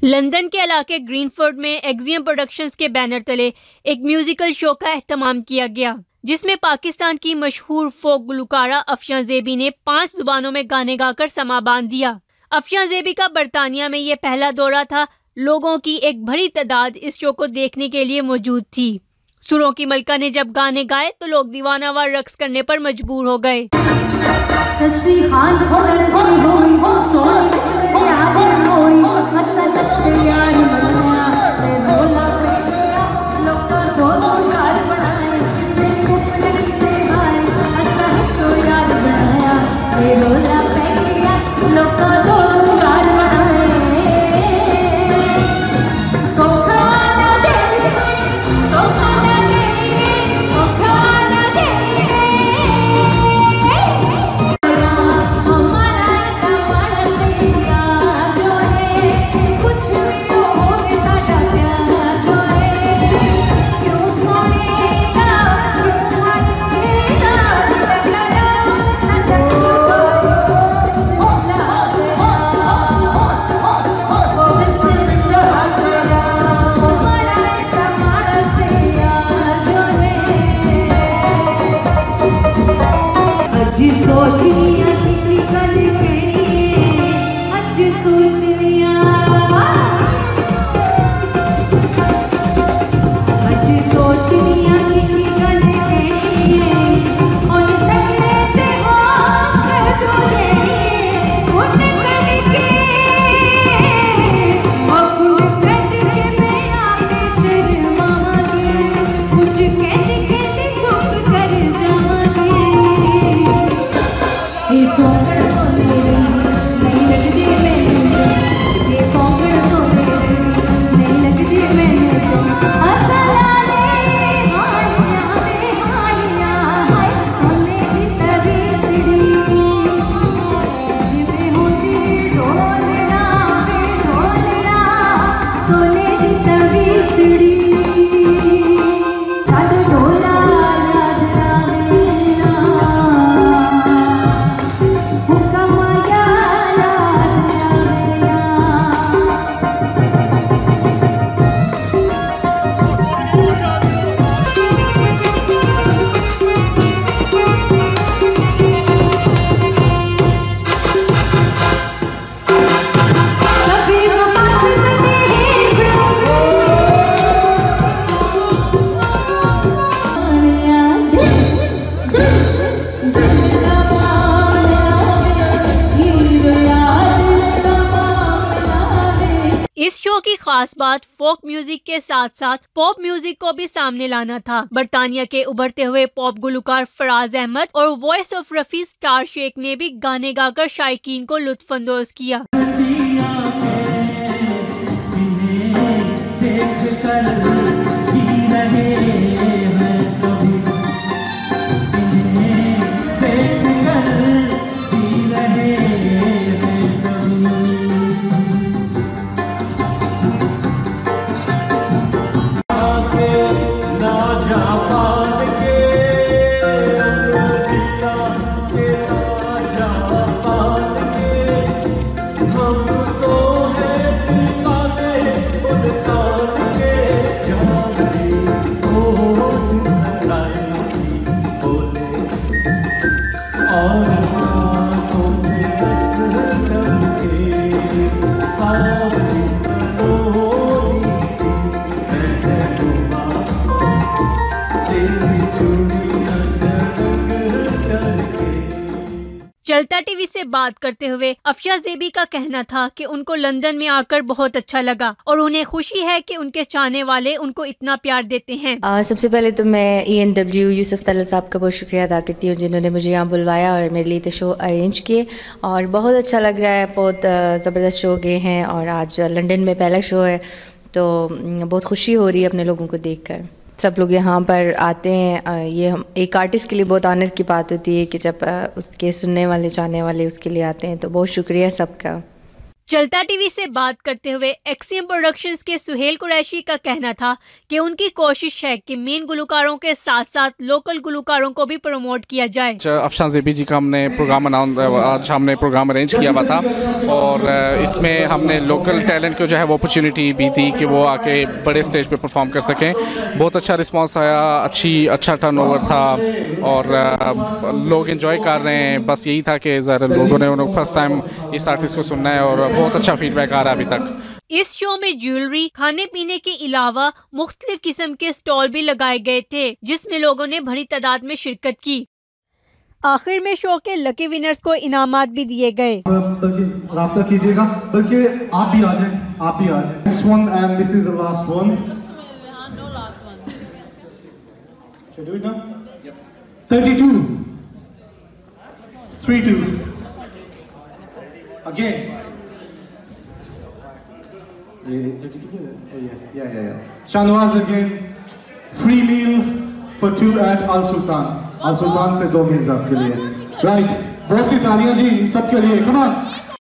London के इलाके ग्रीनफोर्ड में एक्जियम प्रोडक्शंस के बैनर तले एक म्यूजिकल शो का एहतमाम किया गया, जिसमें पाकिस्तान की मशहूर फोक गुलकारा अफशां ज़ेबी ने 5 जुबानों में गाने गाकर समा बांध दिया। अफशां ज़ेबी का बरतानिया में ये पहला दौरा था। लोगों की एक बड़ी तादाद इस शो को देखने के लिए मौजूद थी। सुरों की मलका ने जब गाने गाए तो लोग दीवानावार रक्स करने पर मजबूर हो गए। इस शो की खास बात फोक म्यूजिक के साथ साथ पॉप म्यूजिक को भी सामने लाना था। बरतानिया के उभरते हुए पॉप गुलकार फराज अहमद और voice of Rafi star Shaikh ने भी गाने गाकर शायकीन को लुत्फानंदोज किया। चलता टीवी से बात करते हुए अफशां ज़ेबी का कहना था कि उनको लंदन में आकर बहुत अच्छा लगा और उन्हें खुशी है कि उनके चाहने वाले उनको इतना प्यार देते हैं। सबसे पहले तो मैं ENW यूसुफ तलत साहब का बहुत शुक्रिया अदा करती हूँ जिन्होंने मुझे यहाँ बुलवाया और मेरे लिए तो शो अरेंज किए और बहुत अच्छा लग रहा है। बहुत ज़बरदस्त शो गए हैं और आज लंदन में पहला शो है तो बहुत खुशी हो रही है अपने लोगों को देखकर। सब लोग यहाँ पर आते हैं। ये हम एक आर्टिस्ट के लिए बहुत ऑनर की बात होती है कि जब उसके सुनने वाले चाहने वाले उसके लिए आते हैं, तो बहुत शुक्रिया सबका। चलता टीवी से बात करते हुए एक्सियम प्रोडक्शंस के सुहेल कुरैशी का कहना था कि उनकी कोशिश है कि मेन गुलकारों के साथ साथ लोकल गुलकारों को भी प्रमोट किया जाए। अफशान ज़ेबी जी का हमने आज हमने प्रोग्राम अरेंज किया हुआ था और इसमें हमने लोकल टैलेंट को जो है वो अपॉर्चुनिटी भी दी कि वो आके बड़े स्टेज पे परफॉर्म कर सकें। बहुत अच्छा रिस्पांस आया, अच्छा टर्नओवर था और लोग एंजॉय कर रहे हैं। बस यही था कि ज़रा लोगों ने फर्स्ट टाइम इस आर्टिस्ट को सुनना है और बहुत अच्छा फीडबैक आ रहा है अभी तक। इस शो में ज्वेलरी, खाने पीने के अलावा मुख्तलिफ किस्म के स्टॉल भी लगाए गए थे जिसमें लोगों ने बड़ी तादाद में शिरकत की। आखिर में शो के लकी विनर्स को इनामात भी दिए गए। बल्कि राब्ता कीजिएगा, बल्कि आप भी आ जाएं, आप भी आ जाएं। Next one and this is the last one. No last one. Should I do it now? Yep. 32. 3-2. Again. Yeah, 32. Oh yeah. Shanwaz again. Free meal for 2 at Al Sultan. Al Sultan से 2 meals आपके लिए. Right. बहुत सी तालियां जी सबके लिए. Come on.